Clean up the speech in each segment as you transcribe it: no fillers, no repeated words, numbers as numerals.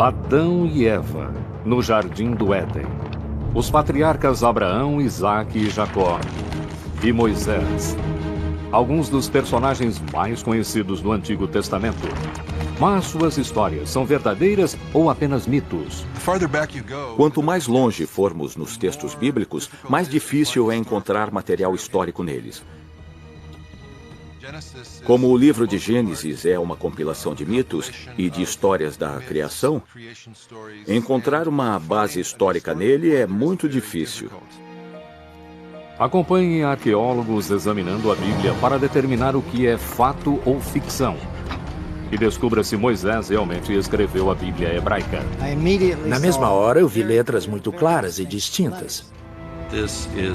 Adão e Eva, no Jardim do Éden. Os patriarcas Abraão, Isaque e Jacó. E Moisés. Alguns dos personagens mais conhecidos do Antigo Testamento. Mas suas histórias são verdadeiras ou apenas mitos? Quanto mais longe formos nos textos bíblicos, mais difícil é encontrar material histórico neles. Como o livro de Gênesis é uma compilação de mitos e de histórias da criação, encontrar uma base histórica nele é muito difícil. Acompanhe arqueólogos examinando a Bíblia para determinar o que é fato ou ficção. E descubra se Moisés realmente escreveu a Bíblia hebraica. Na mesma hora, eu vi letras muito claras e distintas.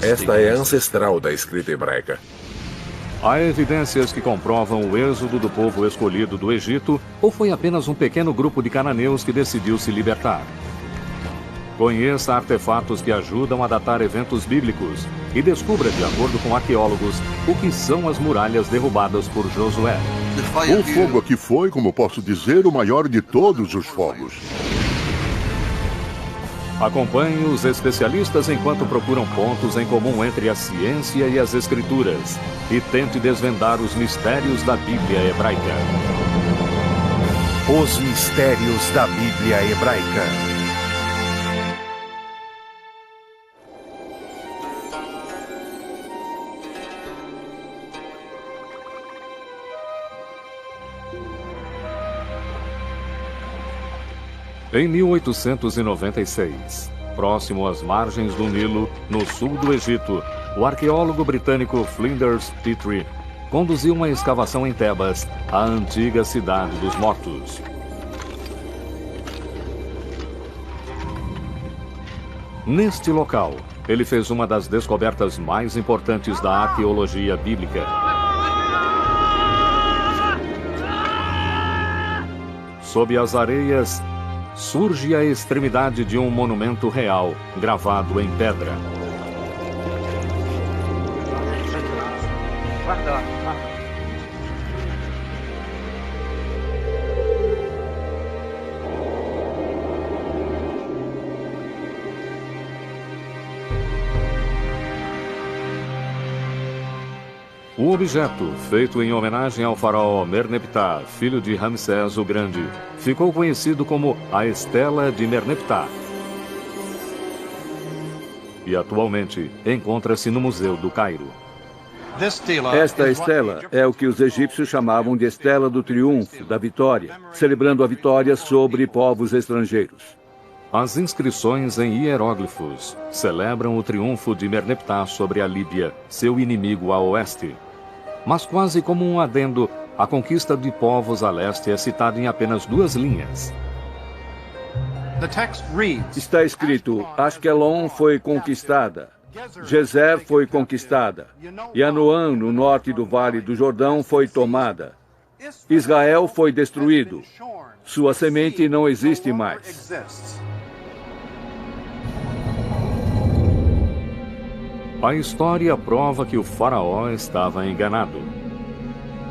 Esta é ancestral da escrita hebraica. Há evidências que comprovam o êxodo do povo escolhido do Egito, ou foi apenas um pequeno grupo de cananeus que decidiu se libertar? Conheça artefatos que ajudam a datar eventos bíblicos e descubra, de acordo com arqueólogos, o que são as muralhas derrubadas por Josué. O fogo aqui foi, como posso dizer, o maior de todos os fogos. Acompanhe os especialistas enquanto procuram pontos em comum entre a ciência e as escrituras e tente desvendar os mistérios da Bíblia hebraica. Os mistérios da Bíblia hebraica. Em 1896, próximo às margens do Nilo, no sul do Egito, o arqueólogo britânico Flinders Petrie conduziu uma escavação em Tebas, a antiga cidade dos mortos. Neste local, ele fez uma das descobertas mais importantes da arqueologia bíblica. Sob as areias, surge a extremidade de um monumento real, gravado em pedra. O objeto, feito em homenagem ao faraó Merneptah, filho de Ramsés o Grande, ficou conhecido como a Estela de Merneptah. E atualmente encontra-se no Museu do Cairo. Esta estela é o que os egípcios chamavam de Estela do Triunfo, da Vitória, celebrando a vitória sobre povos estrangeiros. As inscrições em hieróglifos celebram o triunfo de Merneptah sobre a Líbia, seu inimigo a oeste. Mas quase como um adendo, a conquista de povos a leste é citada em apenas 2 linhas. Está escrito: Asquelon foi conquistada, Gezer foi conquistada, Yanoã, no norte do Vale do Jordão, foi tomada. Israel foi destruído. Sua semente não existe mais. A história prova que o faraó estava enganado.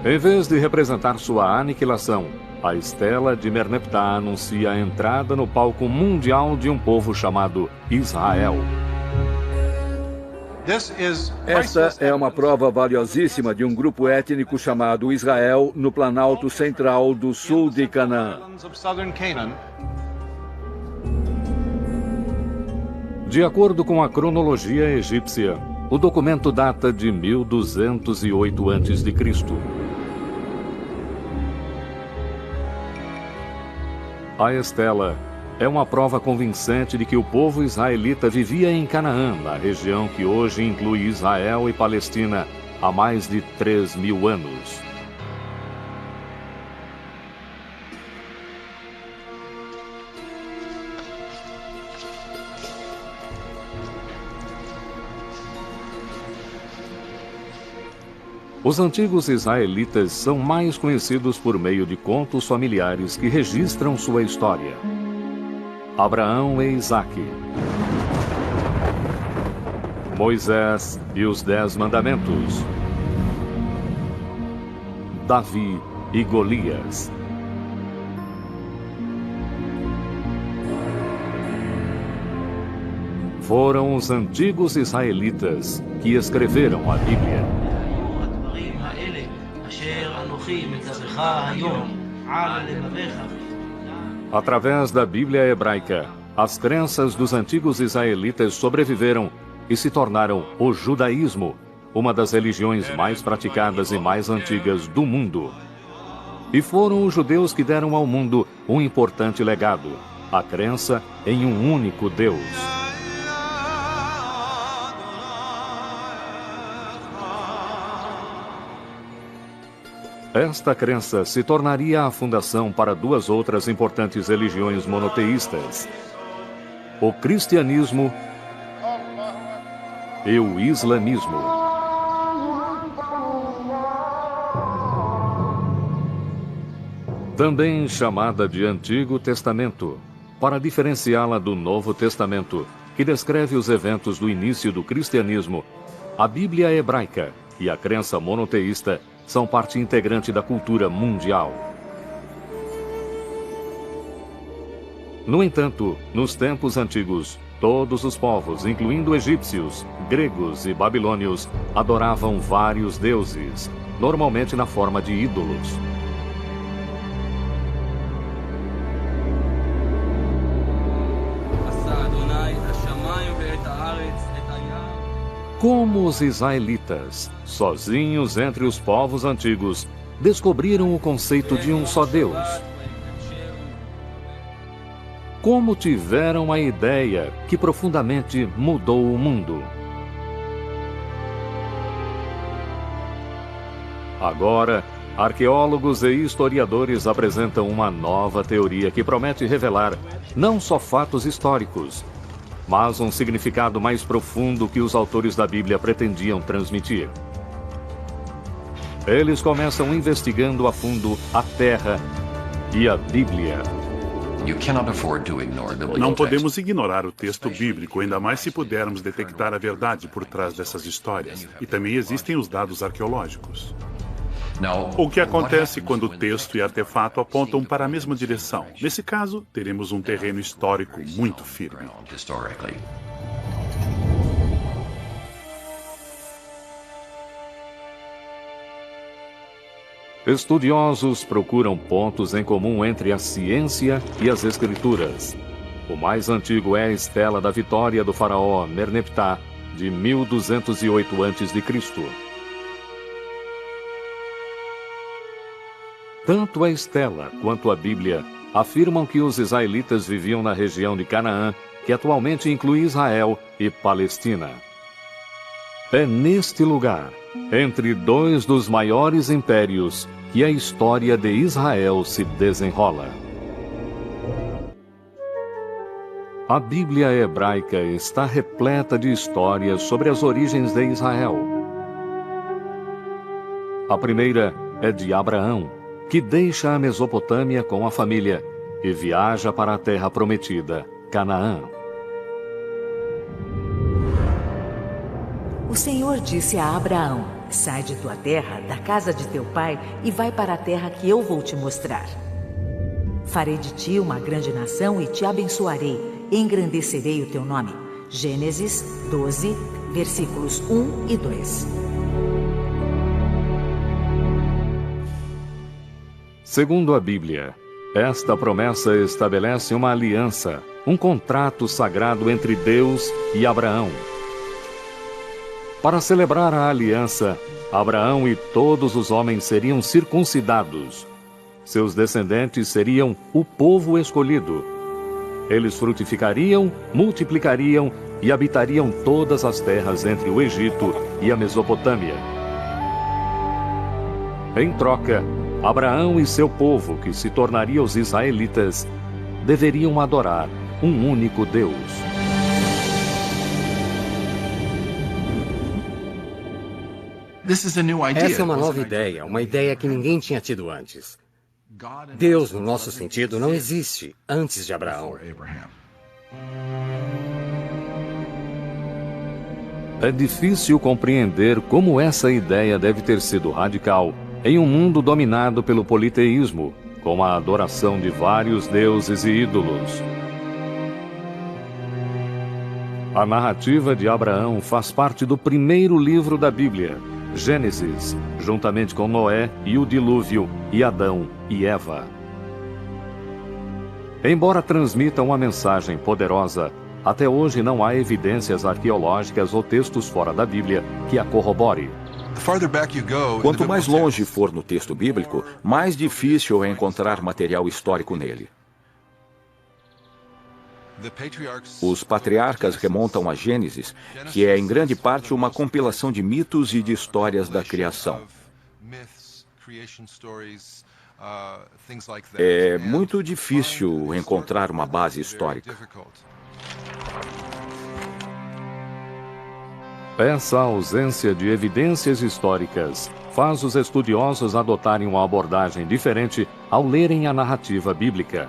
Em vez de representar sua aniquilação, a Estela de Merneptah anuncia a entrada no palco mundial de um povo chamado Israel. Esta é uma prova valiosíssima de um grupo étnico chamado Israel no Planalto Central do sul de Canaã. De acordo com a cronologia egípcia, o documento data de 1208 a.C. A Estela é uma prova convincente de que o povo israelita vivia em Canaã, na região que hoje inclui Israel e Palestina, há mais de 3.000 anos. Os antigos israelitas são mais conhecidos por meio de contos familiares que registram sua história. Abraão e Isaque, Moisés e os 10 Mandamentos, Davi e Golias, Foram os antigos israelitas que escreveram a Bíblia. Através da Bíblia hebraica, as crenças dos antigos israelitas sobreviveram e se tornaram o judaísmo, uma das religiões mais praticadas e mais antigas do mundo. E foram os judeus que deram ao mundo um importante legado, a crença em um único Deus. Esta crença se tornaria a fundação para duas outras importantes religiões monoteístas: o cristianismo e o islamismo. Também chamada de Antigo Testamento, para diferenciá-la do Novo Testamento, que descreve os eventos do início do cristianismo, a Bíblia hebraica e a crença monoteísta são parte integrante da cultura mundial. No entanto, nos tempos antigos, todos os povos, incluindo egípcios, gregos e babilônios, adoravam vários deuses, normalmente na forma de ídolos. Como os israelitas, sozinhos entre os povos antigos, descobriram o conceito de um só Deus? Como tiveram a ideia que profundamente mudou o mundo? Agora, arqueólogos e historiadores apresentam uma nova teoria que promete revelar não só fatos históricos, mas um significado mais profundo que os autores da Bíblia pretendiam transmitir. Eles começam investigando a fundo a Terra e a Bíblia. Não podemos ignorar o texto bíblico, ainda mais se pudermos detectar a verdade por trás dessas histórias. E também existem os dados arqueológicos. O que acontece quando o texto e artefato apontam para a mesma direção? Nesse caso, teremos um terreno histórico muito firme. Estudiosos procuram pontos em comum entre a ciência e as escrituras. O mais antigo é a Estela da Vitória do faraó Merneptah, de 1208 a.C. Tanto a Estela quanto a Bíblia afirmam que os israelitas viviam na região de Canaã, que atualmente inclui Israel e Palestina. É neste lugar, entre dois dos maiores impérios, que a história de Israel se desenrola. A Bíblia hebraica está repleta de histórias sobre as origens de Israel. A primeira é de Abraão, que deixa a Mesopotâmia com a família e viaja para a terra prometida, Canaã. O Senhor disse a Abraão: sai de tua terra, da casa de teu pai, e vai para a terra que eu vou te mostrar. Farei de ti uma grande nação e te abençoarei, engrandecerei o teu nome. Gênesis 12, versículos 1 e 2. Segundo a Bíblia, esta promessa estabelece uma aliança, um contrato sagrado entre Deus e Abraão. Para celebrar a aliança, Abraão e todos os homens seriam circuncidados. Seus descendentes seriam o povo escolhido. Eles frutificariam, multiplicariam e habitariam todas as terras entre o Egito e a Mesopotâmia. Em troca, Abraão e seu povo, que se tornaria os israelitas, deveriam adorar um único Deus. Essa é uma nova ideia, uma ideia que ninguém tinha tido antes. Deus, no nosso sentido, não existe antes de Abraão. É difícil compreender como essa ideia deve ter sido radical em um mundo dominado pelo politeísmo, com a adoração de vários deuses e ídolos. A narrativa de Abraão faz parte do primeiro livro da Bíblia, Gênesis, juntamente com Noé e o dilúvio, e Adão e Eva. Embora transmita uma mensagem poderosa, até hoje não há evidências arqueológicas ou textos fora da Bíblia que a corrobore. Quanto mais longe for no texto bíblico, mais difícil é encontrar material histórico nele. Os patriarcas remontam a Gênesis, que é em grande parte uma compilação de mitos e de histórias da criação. É muito difícil encontrar uma base histórica. Essa ausência de evidências históricas faz os estudiosos adotarem uma abordagem diferente ao lerem a narrativa bíblica.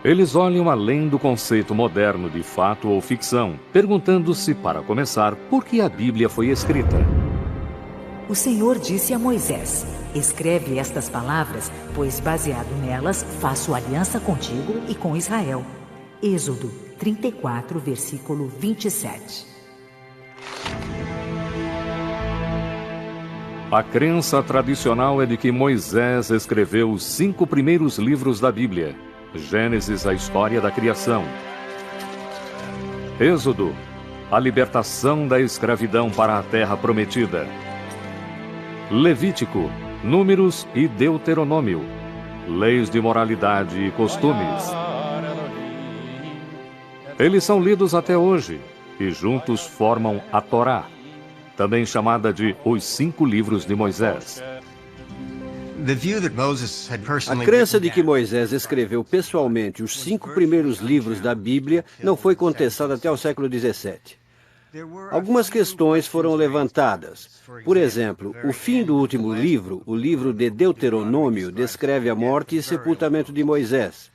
Eles olham além do conceito moderno de fato ou ficção, perguntando-se, para começar, por que a Bíblia foi escrita. O Senhor disse a Moisés: escreve estas palavras, pois baseado nelas faço aliança contigo e com Israel. Êxodo 34, versículo 27. A crença tradicional é de que Moisés escreveu os 5 primeiros livros da Bíblia. Gênesis, a história da criação. Êxodo, a libertação da escravidão para a terra prometida. Levítico, Números e Deuteronômio, leis de moralidade e costumes. Eles são lidos até hoje e juntos formam a Torá, também chamada de os 5 livros de Moisés. A crença de que Moisés escreveu pessoalmente os 5 primeiros livros da Bíblia não foi contestada até o século XVII. Algumas questões foram levantadas. Por exemplo, o fim do último livro, o livro de Deuteronômio, descreve a morte e sepultamento de Moisés.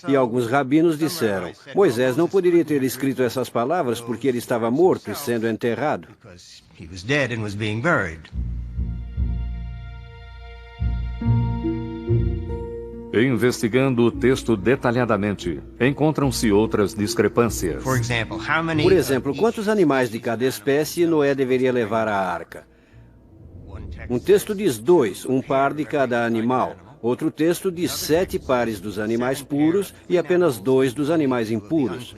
E alguns rabinos disseram: Moisés não poderia ter escrito essas palavras porque ele estava morto e sendo enterrado. Investigando o texto detalhadamente, encontram-se outras discrepâncias. Por exemplo, quantos animais de cada espécie Noé deveria levar à arca? Um texto diz 2, um par de cada animal. Outro texto diz 7 pares dos animais puros e apenas 2 dos animais impuros.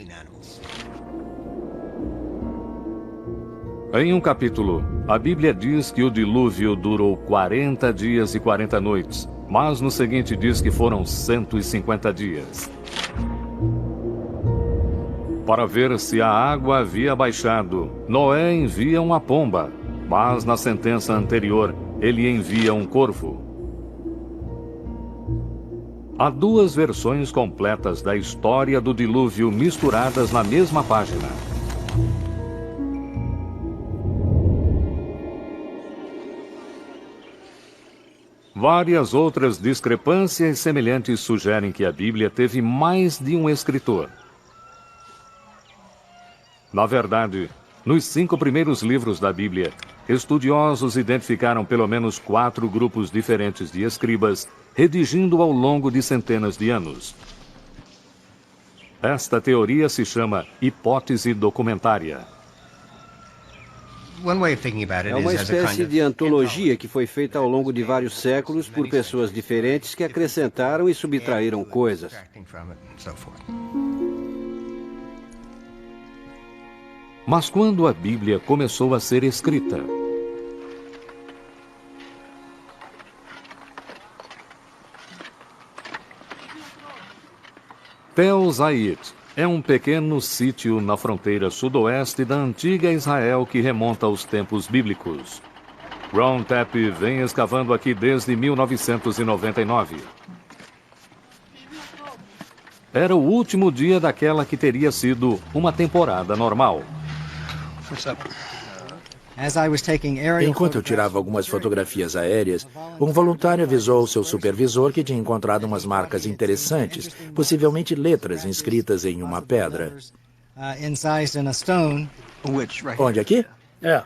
Em um capítulo, a Bíblia diz que o dilúvio durou 40 dias e 40 noites, mas no seguinte diz que foram 150 dias. Para ver se a água havia baixado, Noé envia uma pomba, mas na sentença anterior ele envia um corvo. Há 2 versões completas da história do dilúvio misturadas na mesma página. Várias outras discrepâncias semelhantes sugerem que a Bíblia teve mais de um escritor. Na verdade, nos 5 primeiros livros da Bíblia, estudiosos identificaram pelo menos 4 grupos diferentes de escribas, redigindo ao longo de centenas de anos. Esta teoria se chama hipótese documentária. É uma espécie de antologia que foi feita ao longo de vários séculos por pessoas diferentes que acrescentaram e subtraíram coisas. Mas quando a Bíblia começou a ser escrita? Tel Zayit é um pequeno sítio na fronteira sudoeste da antiga Israel que remonta aos tempos bíblicos. Ron Tapp vem escavando aqui desde 1999. Era o último dia daquela que teria sido uma temporada normal. Enquanto eu tirava algumas fotografias aéreas, um voluntário avisou ao seu supervisor que tinha encontrado umas marcas interessantes, possivelmente letras inscritas em uma pedra. Onde, aqui? É.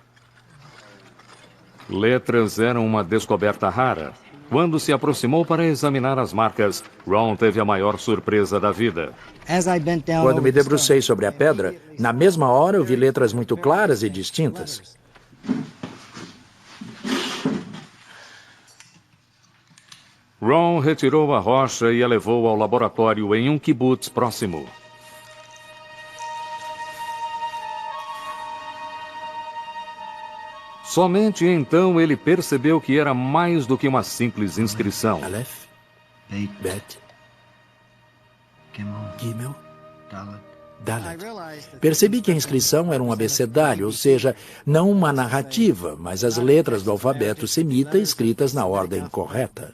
Letras eram uma descoberta rara. Quando se aproximou para examinar as marcas, Ron teve a maior surpresa da vida. Quando me debrucei sobre a pedra, na mesma hora eu vi letras muito claras e distintas. Ron retirou a rocha e a levou ao laboratório em um quibutz próximo. Somente então ele percebeu que era mais do que uma simples inscrição. Aleph, Bet, Gimel, Dalet. Percebi que a inscrição era um abecedário, ou seja, não uma narrativa, mas as letras do alfabeto semita escritas na ordem correta.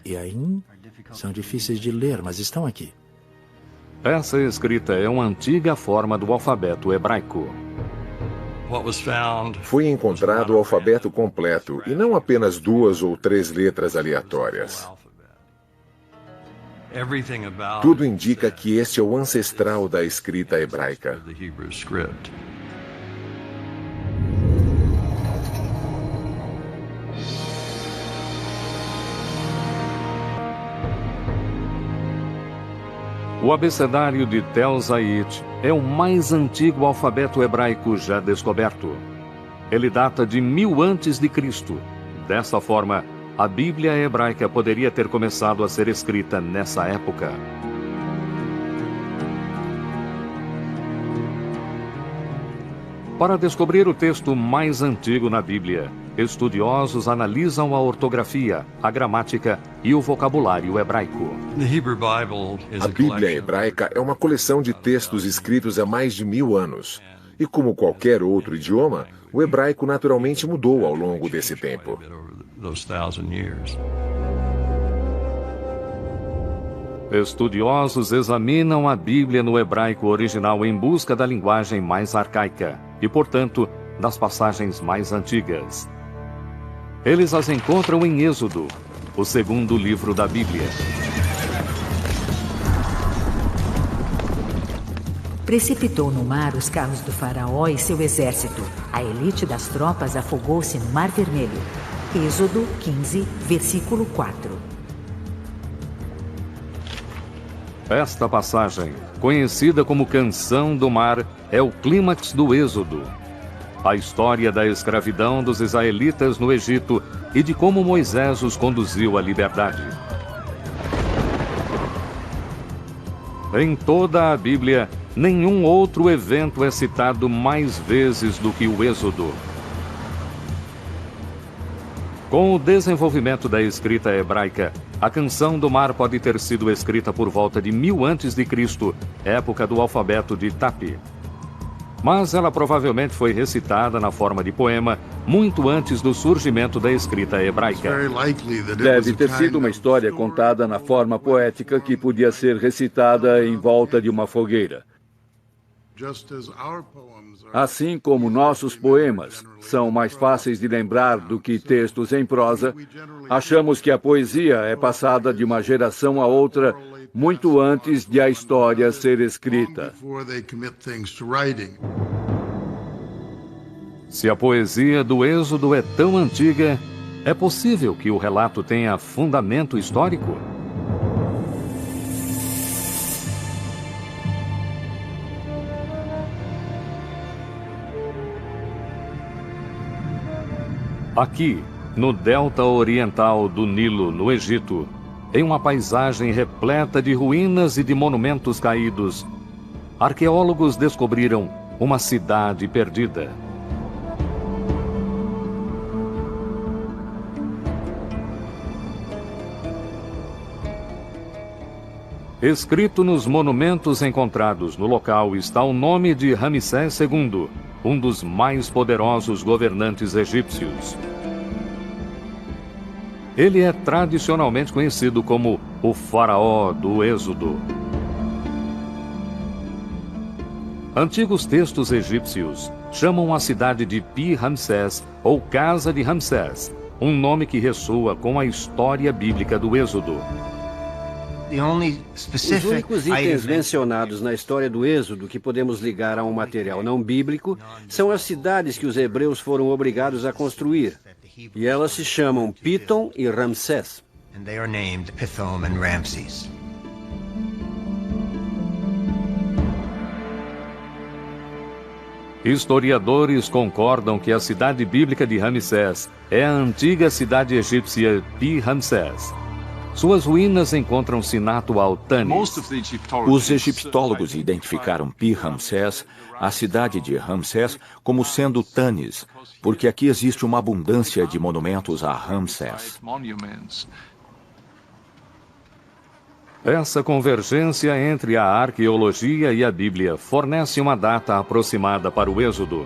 E Ain são difíceis de ler, mas estão aqui. Essa escrita é uma antiga forma do alfabeto hebraico. Foi encontrado o alfabeto completo e não apenas 2 ou 3 letras aleatórias. Tudo indica que este é o ancestral da escrita hebraica. O abecedário de Tel Zait é o mais antigo alfabeto hebraico já descoberto. Ele data de 1000 a.C. Dessa forma, a Bíblia hebraica poderia ter começado a ser escrita nessa época. Para descobrir o texto mais antigo na Bíblia, estudiosos analisam a ortografia, a gramática e o vocabulário hebraico. A Bíblia hebraica é uma coleção de textos escritos há mais de 1000 anos. E como qualquer outro idioma, o hebraico naturalmente mudou ao longo desse tempo. Estudiosos examinam a Bíblia no hebraico original em busca da linguagem mais arcaica e, portanto, das passagens mais antigas. Eles as encontram em Êxodo, o segundo livro da Bíblia. Precipitou no mar os carros do faraó e seu exército. A elite das tropas afogou-se no Mar Vermelho. Êxodo 15, versículo 4. Esta passagem, conhecida como Canção do Mar, é o clímax do Êxodo. A história da escravidão dos israelitas no Egito e de como Moisés os conduziu à liberdade. Em toda a Bíblia, nenhum outro evento é citado mais vezes do que o Êxodo. Com o desenvolvimento da escrita hebraica, a Canção do Mar pode ter sido escrita por volta de 1000 a.C., época do alfabeto de Tapi. Mas ela provavelmente foi recitada na forma de poema muito antes do surgimento da escrita hebraica. Deve ter sido uma história contada na forma poética que podia ser recitada em volta de uma fogueira. Assim como nossos poemas são mais fáceis de lembrar do que textos em prosa, achamos que a poesia é passada de uma geração a outra muito antes de a história ser escrita. Se a poesia do Êxodo é tão antiga, é possível que o relato tenha fundamento histórico? Aqui, no delta oriental do Nilo, no Egito, em uma paisagem repleta de ruínas e de monumentos caídos, arqueólogos descobriram uma cidade perdida. Escrito nos monumentos encontrados no local está o nome de Ramsés II, um dos mais poderosos governantes egípcios. Ele é tradicionalmente conhecido como o faraó do Êxodo. Antigos textos egípcios chamam a cidade de Pi-Ramsés ou Casa de Ramsés, um nome que ressoa com a história bíblica do Êxodo. Os únicos itens mencionados na história do Êxodo que podemos ligar a um material não bíblico são as cidades que os hebreus foram obrigados a construir. E elas se chamam Pitom e Ramsés. Historiadores concordam que a cidade bíblica de Ramsés é a antiga cidade egípcia Pi-Ramsés. Suas ruínas encontram-se na atual Tanis. Os egiptólogos identificaram Pi-Ramsés, a cidade de Ramsés, como sendo Tanis, porque aqui existe uma abundância de monumentos a Ramsés. Essa convergência entre a arqueologia e a Bíblia fornece uma data aproximada para o Êxodo.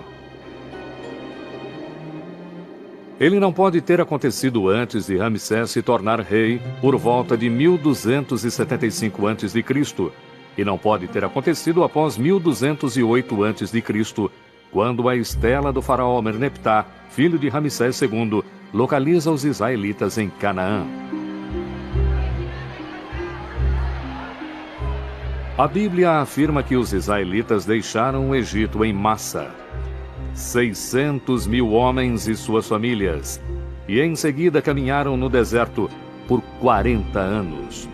Ele não pode ter acontecido antes de Ramsés se tornar rei por volta de 1275 a.C. e não pode ter acontecido após 1208 a.C., quando a estela do faraó Merneptah, filho de Ramsés II, localiza os israelitas em Canaã. A Bíblia afirma que os israelitas deixaram o Egito em massa. 600 mil homens e suas famílias, e em seguida caminharam no deserto por 40 anos.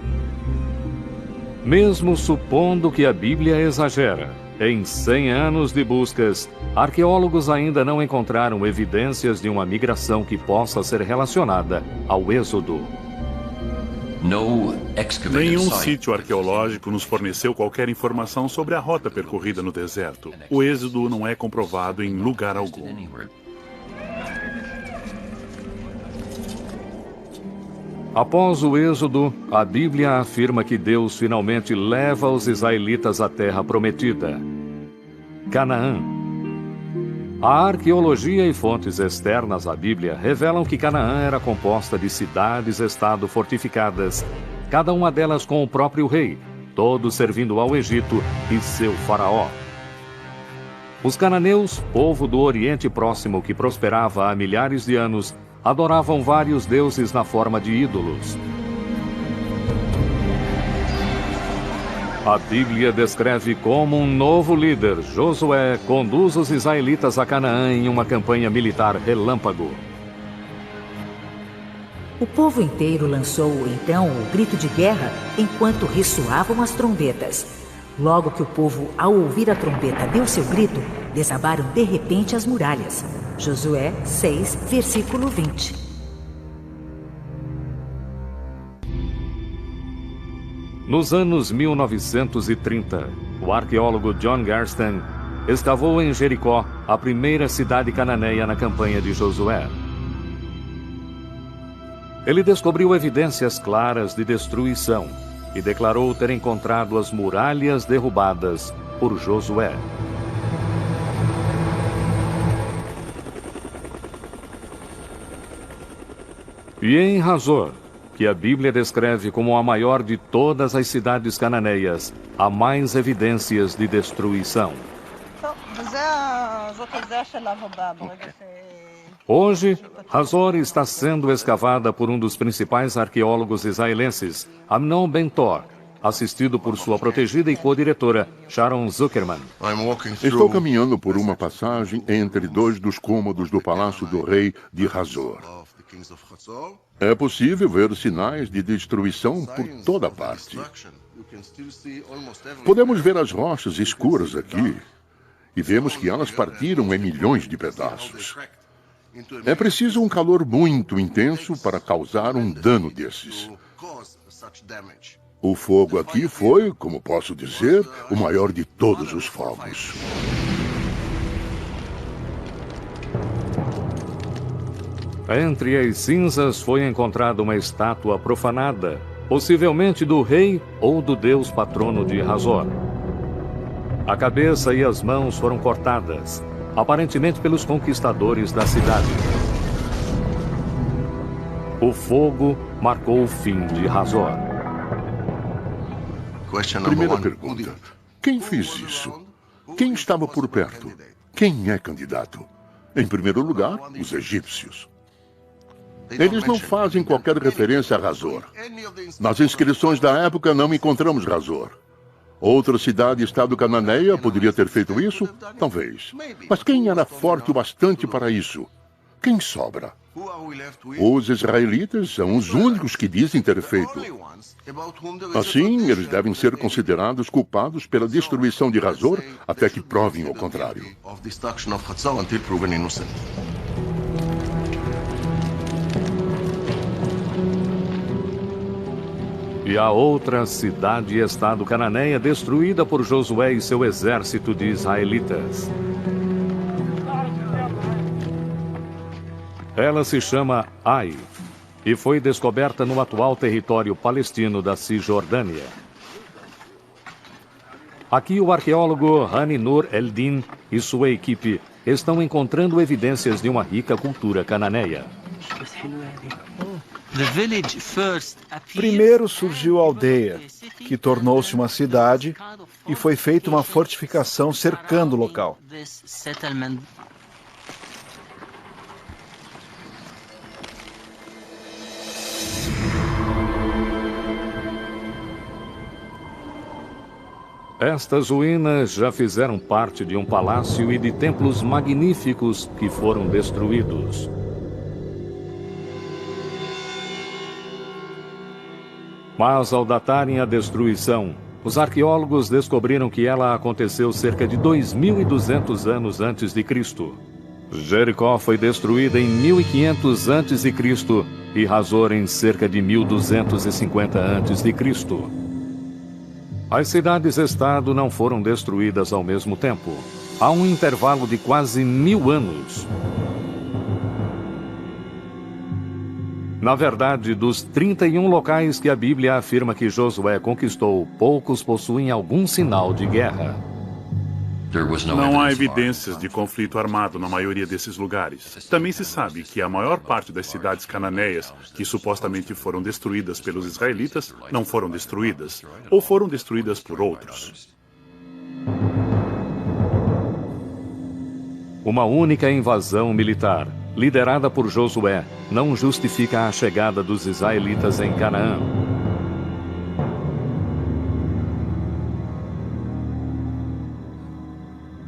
Mesmo supondo que a Bíblia exagera, em 100 anos de buscas, arqueólogos ainda não encontraram evidências de uma migração que possa ser relacionada ao Êxodo. Nenhum sítio arqueológico nos forneceu qualquer informação sobre a rota percorrida no deserto. O êxodo não é comprovado em lugar algum. Após o êxodo, a Bíblia afirma que Deus finalmente leva os israelitas à terra prometida, Canaã. A arqueologia e fontes externas à Bíblia revelam que Canaã era composta de cidades-estado fortificadas, cada uma delas com o próprio rei, todos servindo ao Egito e seu faraó. Os cananeus, povo do Oriente Próximo que prosperava há milhares de anos, adoravam vários deuses na forma de ídolos. A Bíblia descreve como um novo líder, Josué, conduz os israelitas a Canaã em uma campanha militar relâmpago. O povo inteiro lançou, então, o grito de guerra enquanto ressoavam as trombetas. Logo que o povo, ao ouvir a trombeta, deu seu grito, desabaram de repente as muralhas. Josué 6, versículo 20. Nos anos 1930, o arqueólogo John Garston escavou em Jericó a primeira cidade cananeia na campanha de Josué. Ele descobriu evidências claras de destruição e declarou ter encontrado as muralhas derrubadas por Josué. E em Hazor, que a Bíblia descreve como a maior de todas as cidades cananeias, há mais evidências de destruição. Hoje, Hazor está sendo escavada por um dos principais arqueólogos israelenses, Amnon Ben-Tor, assistido por sua protegida e co-diretora, Sharon Zuckerman. Estou caminhando por uma passagem entre dois dos cômodos do Palácio do Rei de Hazor. É possível ver sinais de destruição por toda parte. Podemos ver as rochas escuras aqui e vemos que elas partiram em milhões de pedaços. É preciso um calor muito intenso para causar um dano desses. O fogo aqui foi, como posso dizer, o maior de todos os fogos. Entre as cinzas foi encontrada uma estátua profanada, possivelmente do rei ou do deus patrono de Hazor. A cabeça e as mãos foram cortadas, aparentemente pelos conquistadores da cidade. O fogo marcou o fim de Hazor. Primeira pergunta: quem fez isso? Quem estava por perto? Quem é candidato? Em primeiro lugar, os egípcios. Eles não fazem qualquer referência a Hazor. Nas inscrições da época não encontramos Hazor. Outra cidade-estado cananeia poderia ter feito isso? Talvez. Mas quem era forte o bastante para isso? Quem sobra? Os israelitas são os únicos que dizem ter feito. Assim, eles devem ser considerados culpados pela destruição de Hazor até que provem o contrário. E a outra cidade-estado cananeia destruída por Josué e seu exército de israelitas. Ela se chama Ai e foi descoberta no atual território palestino da Cisjordânia. Aqui o arqueólogo Hani Nur Eldin e sua equipe estão encontrando evidências de uma rica cultura cananeia. Primeiro surgiu a aldeia, que tornou-se uma cidade, e foi feita uma fortificação cercando o local. Estas ruínas já fizeram parte de um palácio e de templos magníficos que foram destruídos. Mas ao datarem a destruição, os arqueólogos descobriram que ela aconteceu cerca de 2.200 anos antes de Cristo. Jericó foi destruída em 1500 antes de Cristo e Hazor em cerca de 1250 antes de Cristo. As cidades-estado não foram destruídas ao mesmo tempo. Há um intervalo de quase 1000 anos. Na verdade, dos 31 locais que a Bíblia afirma que Josué conquistou, poucos possuem algum sinal de guerra. Não há evidências de conflito armado na maioria desses lugares. Também se sabe que a maior parte das cidades cananeias, que supostamente foram destruídas pelos israelitas, não foram destruídas, ou foram destruídas por outros. Uma única invasão militar, liderada por Josué, não justifica a chegada dos israelitas em Canaã.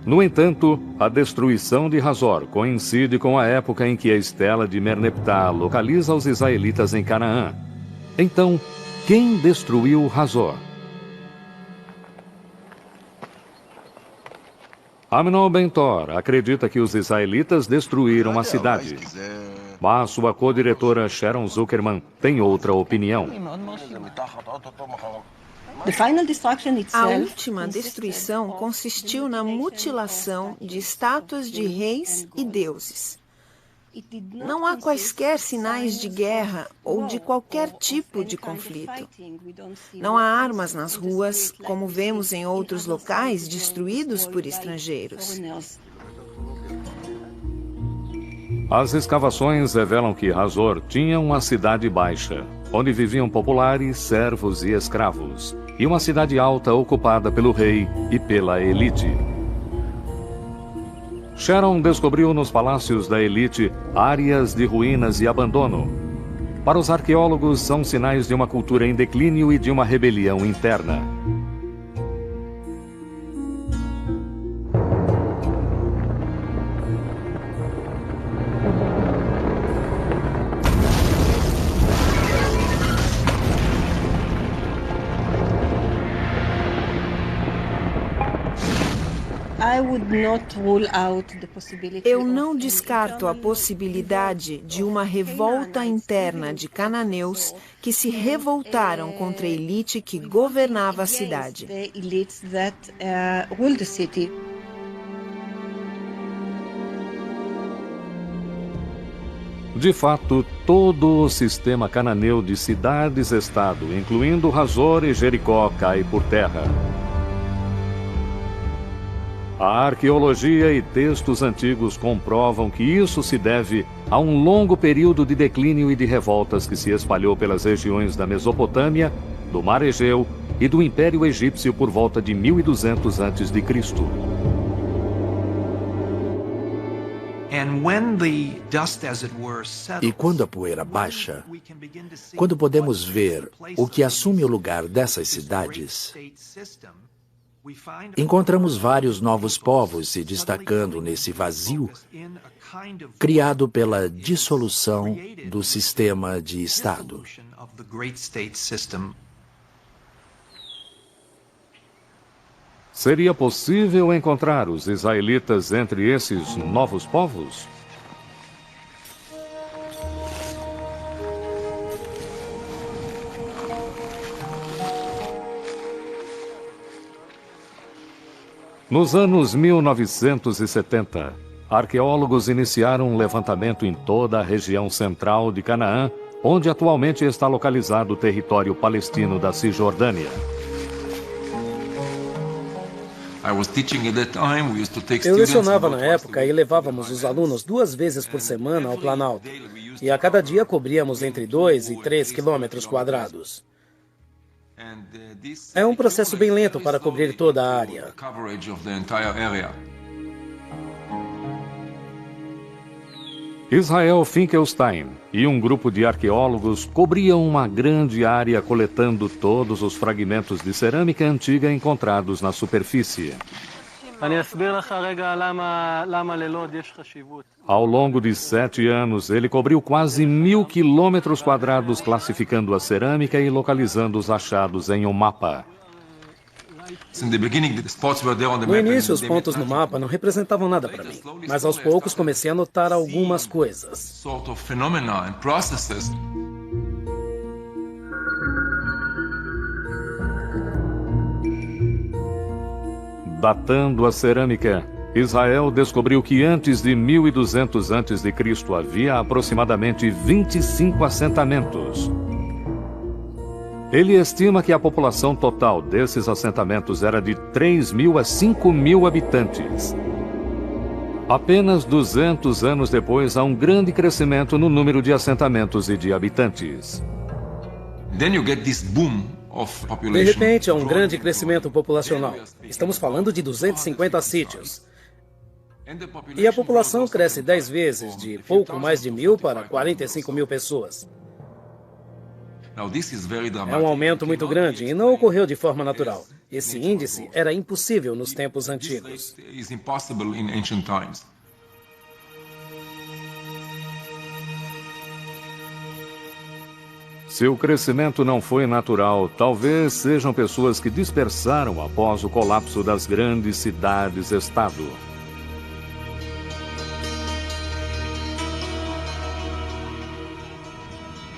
No entanto, a destruição de Hazor coincide com a época em que a estela de Merneptah localiza os israelitas em Canaã. Então, quem destruiu Hazor? Amnon Ben-Tor acredita que os israelitas destruíram a cidade. Mas sua co-diretora Sharon Zuckerman tem outra opinião. A última destruição consistiu na mutilação de estátuas de reis e deuses. Não há quaisquer sinais de guerra ou de qualquer tipo de conflito. Não há armas nas ruas, como vemos em outros locais destruídos por estrangeiros. As escavações revelam que Hazor tinha uma cidade baixa, onde viviam populares, servos e escravos, e uma cidade alta ocupada pelo rei e pela elite. Sharon descobriu nos palácios da elite áreas de ruínas e abandono. Para os arqueólogos, são sinais de uma cultura em declínio e de uma rebelião interna. Eu não descarto a possibilidade de uma revolta interna de cananeus que se revoltaram contra a elite que governava a cidade. De fato, todo o sistema cananeu de cidades-estado, incluindo Hazor e Jericó, cai por terra. A arqueologia e textos antigos comprovam que isso se deve a um longo período de declínio e de revoltas que se espalhou pelas regiões da Mesopotâmia, do Mar Egeu e do Império Egípcio por volta de 1200 a.C. E quando a poeira baixa, quando podemos ver o que assume o lugar dessas cidades, encontramos vários novos povos se destacando nesse vazio criado pela dissolução do sistema de Estado. Seria possível encontrar os israelitas entre esses novos povos? Nos anos 1970, arqueólogos iniciaram um levantamento em toda a região central de Canaã, onde atualmente está localizado o território palestino da Cisjordânia. Eu lecionava na época e levávamos os alunos 2 vezes por semana ao Planalto. E a cada dia cobríamos entre 2 e 3 quilômetros quadrados. É um processo bem lento para cobrir toda a área. Israel Finkelstein e um grupo de arqueólogos cobriam uma grande área coletando todos os fragmentos de cerâmica antiga encontrados na superfície. Ao longo de 7 anos, ele cobriu quase 1.000 quilômetros quadrados, classificando a cerâmica e localizando os achados em um mapa. No início, os pontos no mapa não representavam nada para mim, mas aos poucos comecei a notar algumas coisas. Datando a cerâmica, Israel descobriu que antes de 1200 a.C. havia aproximadamente 25 assentamentos. Ele estima que a população total desses assentamentos era de 3.000 a 5.000 habitantes. Apenas 200 anos depois, há um grande crescimento no número de assentamentos e de habitantes. De repente, há um grande crescimento populacional. Estamos falando de 250 sítios. E a população cresce 10 vezes, de pouco mais de 1.000 para 45.000 pessoas. É um aumento muito grande e não ocorreu de forma natural. Esse índice era impossível nos tempos antigos. Se o crescimento não foi natural, talvez sejam pessoas que dispersaram após o colapso das grandes cidades-estado.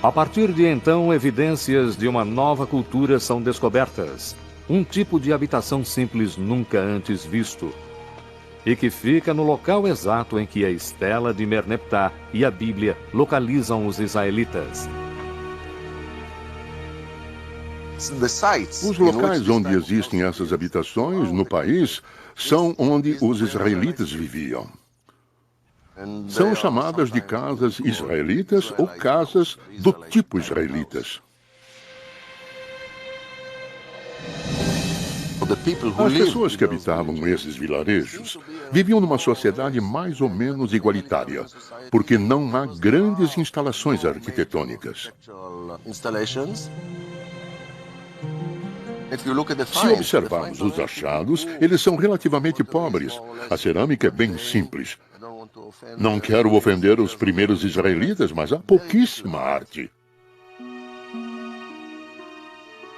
A partir de então, evidências de uma nova cultura são descobertas. Um tipo de habitação simples nunca antes visto. E que fica no local exato em que a estela de Merneptah e a Bíblia localizam os israelitas. Os locais onde existem essas habitações no país são onde os israelitas viviam. São chamadas de casas israelitas ou casas do tipo israelitas. As pessoas que habitavam esses vilarejos viviam numa sociedade mais ou menos igualitária, porque não há grandes instalações arquitetônicas. Se observarmos os achados, eles são relativamente pobres. A cerâmica é bem simples. Não quero ofender os primeiros israelitas, mas há pouquíssima arte.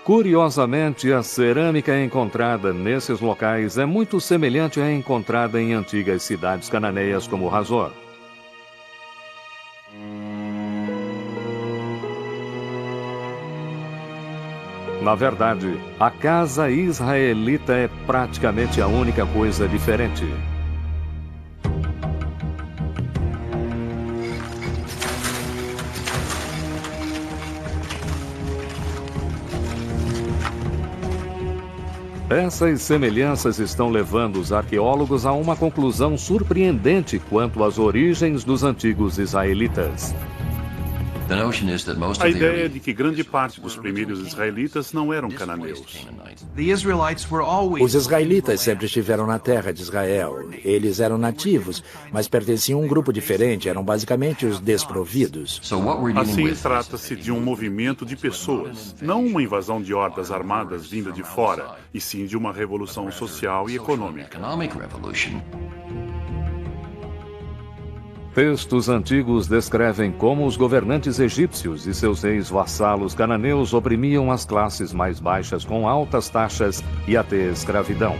Curiosamente, a cerâmica encontrada nesses locais é muito semelhante à encontrada em antigas cidades cananeias como Hazor. Na verdade, a casa israelita é praticamente a única coisa diferente. Essas semelhanças estão levando os arqueólogos a uma conclusão surpreendente quanto às origens dos antigos israelitas. A ideia é de que grande parte dos primeiros israelitas não eram cananeus. Os israelitas sempre estiveram na terra de Israel. Eles eram nativos, mas pertenciam a um grupo diferente, eram basicamente os desprovidos. Assim, trata-se de um movimento de pessoas, não uma invasão de hordas armadas vinda de fora, e sim de uma revolução social e econômica. Textos antigos descrevem como os governantes egípcios e seus reis vassalos cananeus oprimiam as classes mais baixas com altas taxas e até escravidão.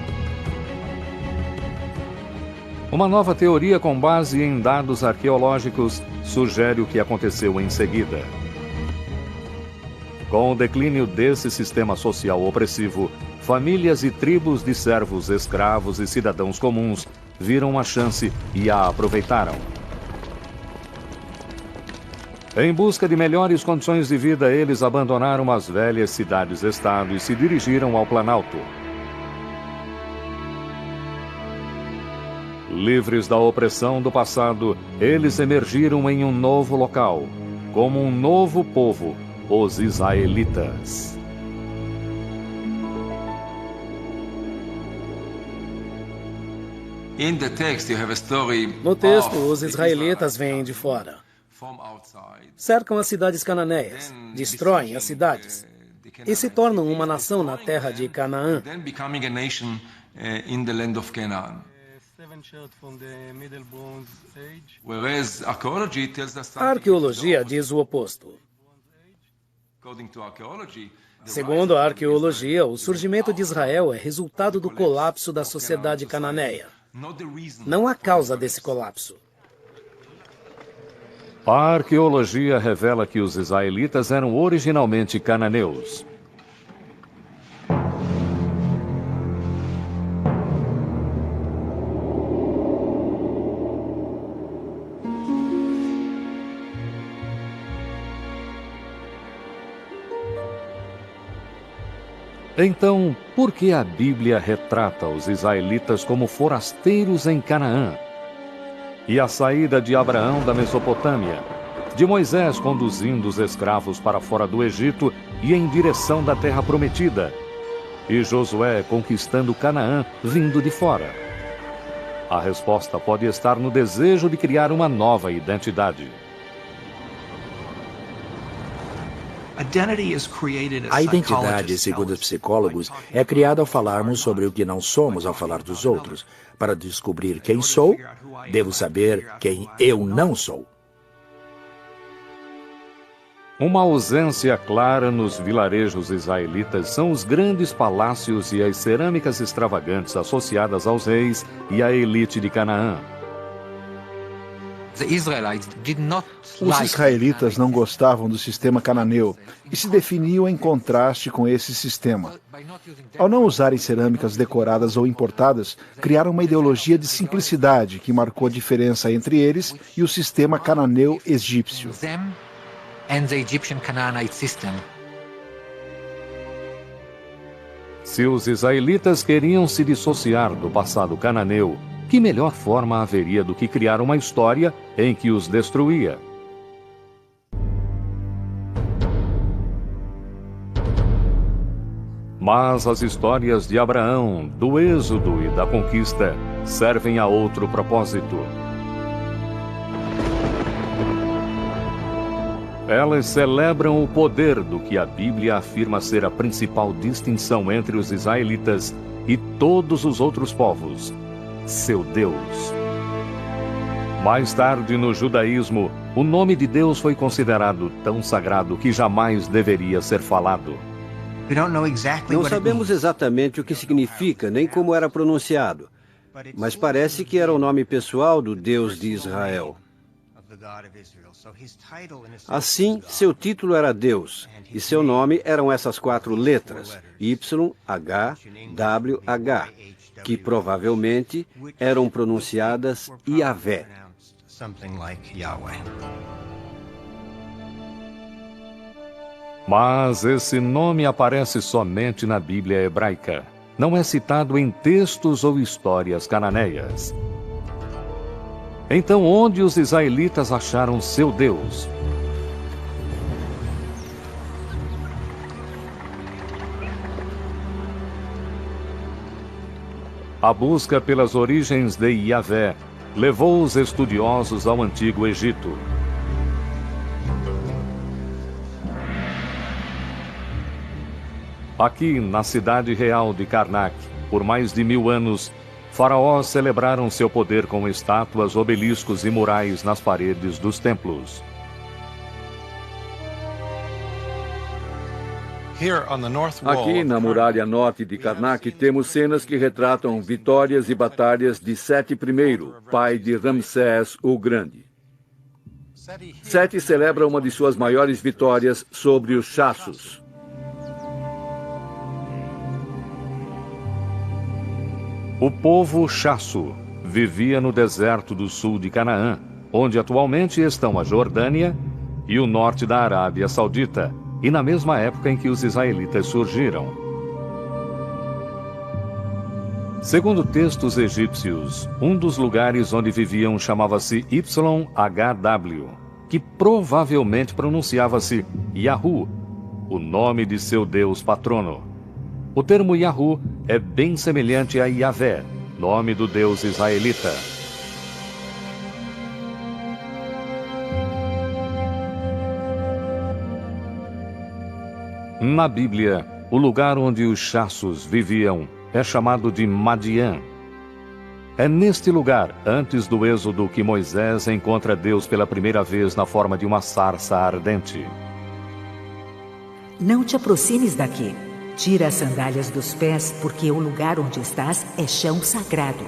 Uma nova teoria com base em dados arqueológicos sugere o que aconteceu em seguida. Com o declínio desse sistema social opressivo, famílias e tribos de servos, escravos e cidadãos comuns viram a chance e a aproveitaram. Em busca de melhores condições de vida, eles abandonaram as velhas cidades-estado e se dirigiram ao Planalto. Livres da opressão do passado, eles emergiram em um novo local, como um novo povo, os israelitas. No texto, os israelitas vêm de fora. Cercam as cidades cananeias, destroem as cidades e se tornam uma nação na terra de Canaã. A arqueologia diz o oposto. Segundo a arqueologia, o surgimento de Israel é resultado do colapso da sociedade cananeia. Não há causa desse colapso. A arqueologia revela que os israelitas eram originalmente cananeus. Então, por que a Bíblia retrata os israelitas como forasteiros em Canaã? E a saída de Abraão da Mesopotâmia, de Moisés conduzindo os escravos para fora do Egito e em direção da terra prometida, e Josué conquistando Canaã vindo de fora? A resposta pode estar no desejo de criar uma nova identidade. A identidade, segundo os psicólogos, é criada ao falarmos sobre o que não somos ao falar dos outros. Para descobrir quem sou, devo saber quem eu não sou. Uma ausência clara nos vilarejos israelitas são os grandes palácios e as cerâmicas extravagantes associadas aos reis e à elite de Canaã. Os israelitas não gostavam do sistema cananeu e se definiam em contraste com esse sistema. Ao não usarem cerâmicas decoradas ou importadas, criaram uma ideologia de simplicidade que marcou a diferença entre eles e o sistema cananeu egípcio. Se os israelitas queriam se dissociar do passado cananeu, que melhor forma haveria do que criar uma história em que os destruía? Mas as histórias de Abraão, do Êxodo e da conquista servem a outro propósito. Elas celebram o poder do que a Bíblia afirma ser a principal distinção entre os israelitas e todos os outros povos: seu Deus. Mais tarde, no judaísmo, o nome de Deus foi considerado tão sagrado que jamais deveria ser falado. Não sabemos exatamente o que significa, nem como era pronunciado, mas parece que era o nome pessoal do Deus de Israel. Assim, seu título era Deus, e seu nome eram essas 4 letras, YHWH, que provavelmente eram pronunciadas Yahvé. Mas esse nome aparece somente na Bíblia hebraica. Não é citado em textos ou histórias cananeias. Então, onde os israelitas acharam seu Deus? A busca pelas origens de Yahvé levou os estudiosos ao Antigo Egito. Aqui, na cidade real de Karnak, por mais de 1000 anos, faraós celebraram seu poder com estátuas, obeliscos e murais nas paredes dos templos. Aqui, na muralha norte de Karnak, temos cenas que retratam vitórias e batalhas de Seti I, pai de Ramsés o Grande. Seti celebra uma de suas maiores vitórias sobre os Chassos. O povo Chasso vivia no deserto do sul de Canaã, onde atualmente estão a Jordânia e o norte da Arábia Saudita, e na mesma época em que os israelitas surgiram. Segundo textos egípcios, um dos lugares onde viviam chamava-se YHW, que provavelmente pronunciava-se Yahu, o nome de seu deus patrono. O termo Yahu é bem semelhante a Yahvé, nome do deus israelita. Na Bíblia, o lugar onde os Chassos viviam é chamado de Madian. É neste lugar, antes do êxodo, que Moisés encontra Deus pela primeira vez na forma de uma sarça ardente. Não te aproximes daqui. Tira as sandálias dos pés, porque o lugar onde estás é chão sagrado.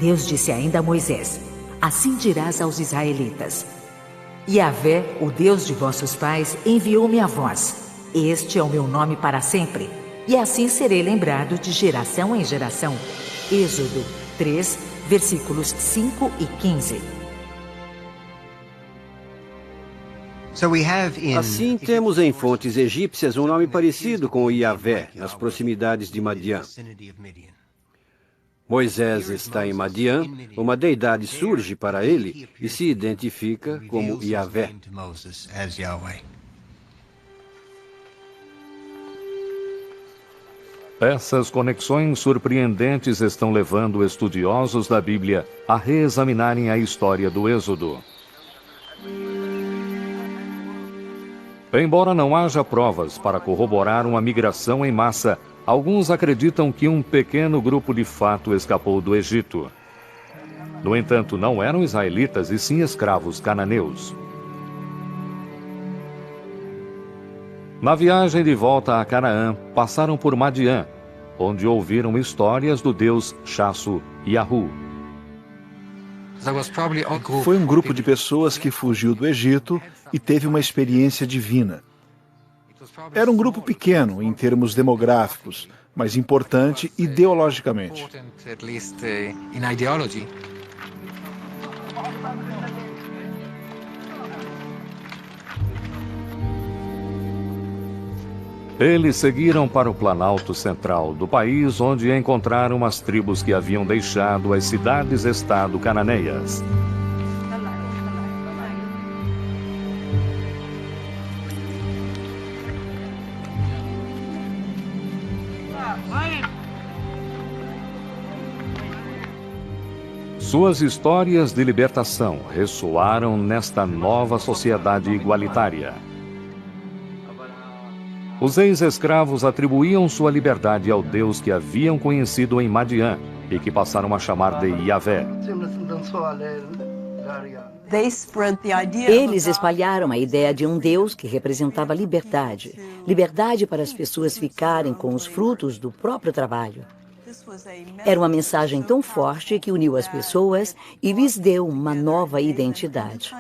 Deus disse ainda a Moisés: assim dirás aos israelitas: Yahvé, o Deus de vossos pais, enviou-me a vós. Este é o meu nome para sempre, e assim serei lembrado de geração em geração. Êxodo 3, versículos 5 e 15. Assim, temos em fontes egípcias um nome parecido com o Yahvé, nas proximidades de Madian. Moisés está em Madian, uma deidade surge para ele e se identifica como Yahvé. Essas conexões surpreendentes estão levando estudiosos da Bíblia a reexaminarem a história do Êxodo. Embora não haja provas para corroborar uma migração em massa, alguns acreditam que um pequeno grupo de fato escapou do Egito. No entanto, não eram israelitas e sim escravos cananeus. Na viagem de volta a Canaã, passaram por Madian, onde ouviram histórias do deus Chasso Yahu. Foi um grupo de pessoas que fugiu do Egito e teve uma experiência divina. Era um grupo pequeno em termos demográficos, mas importante ideologicamente. Eles seguiram para o planalto central do país, onde encontraram as tribos que haviam deixado as cidades-estado cananeias. Suas histórias de libertação ressoaram nesta nova sociedade igualitária. Os ex-escravos atribuíam sua liberdade ao Deus que haviam conhecido em Madian e que passaram a chamar de Yahvé. Eles espalharam a ideia de um Deus que representava liberdade. Liberdade para as pessoas ficarem com os frutos do próprio trabalho. Era uma mensagem tão forte que uniu as pessoas e lhes deu uma nova identidade.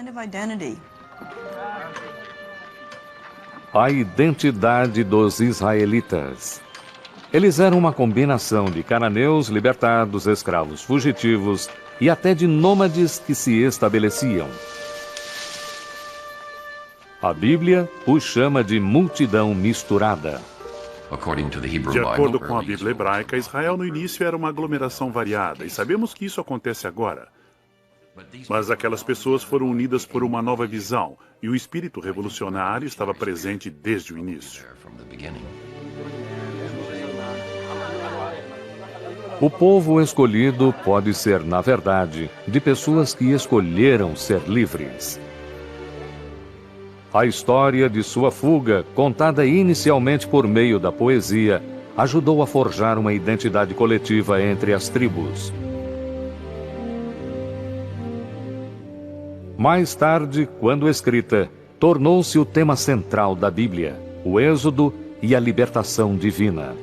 A identidade dos israelitas. Eles eram uma combinação de cananeus libertados, escravos fugitivos e até de nômades que se estabeleciam. A Bíblia os chama de multidão misturada. De acordo com a Bíblia hebraica, Israel no início era uma aglomeração variada, e sabemos que isso acontece agora. Mas aquelas pessoas foram unidas por uma nova visão, e o espírito revolucionário estava presente desde o início. O povo escolhido pode ser, na verdade, de pessoas que escolheram ser livres. A história de sua fuga, contada inicialmente por meio da poesia, ajudou a forjar uma identidade coletiva entre as tribos. Mais tarde, quando escrita, tornou-se o tema central da Bíblia, o Êxodo e a libertação divina.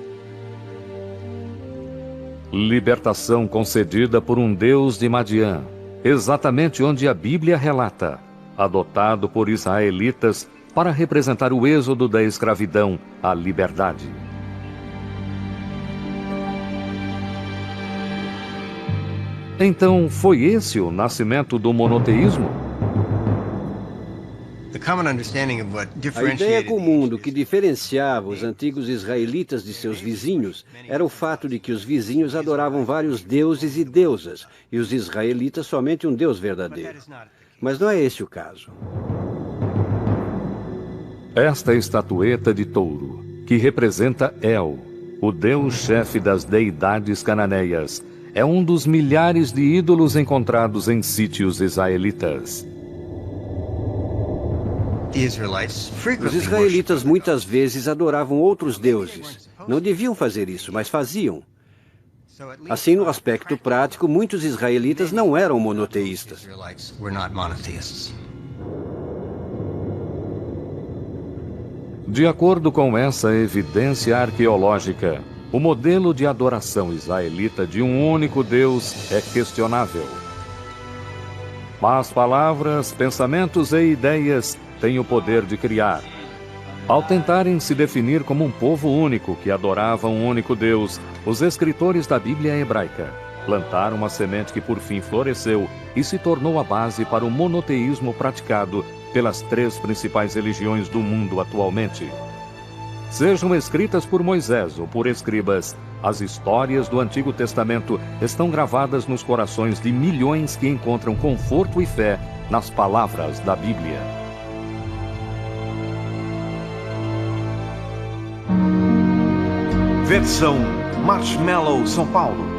Libertação concedida por um Deus de Madiã, exatamente onde a Bíblia relata, adotado por israelitas para representar o êxodo da escravidão à liberdade. Então, foi esse o nascimento do monoteísmo? A ideia comum do que diferenciava os antigos israelitas de seus vizinhos era o fato de que os vizinhos adoravam vários deuses e deusas, e os israelitas somente um Deus verdadeiro. Mas não é esse o caso. Esta estatueta de touro, que representa El, o deus-chefe das deidades cananeias, é um dos milhares de ídolos encontrados em sítios israelitas. Os israelitas muitas vezes adoravam outros deuses. Não deviam fazer isso, mas faziam. Assim, no aspecto prático, muitos israelitas não eram monoteístas. De acordo com essa evidência arqueológica, o modelo de adoração israelita de um único Deus é questionável. Mas palavras, pensamentos e ideias têm o poder de criar. Ao tentarem se definir como um povo único que adorava um único Deus, os escritores da Bíblia hebraica plantaram uma semente que por fim floresceu e se tornou a base para o monoteísmo praticado pelas 3 principais religiões do mundo atualmente. Sejam escritas por Moisés ou por escribas, as histórias do Antigo Testamento estão gravadas nos corações de milhões que encontram conforto e fé nas palavras da Bíblia. Versão Marshmallow São Paulo.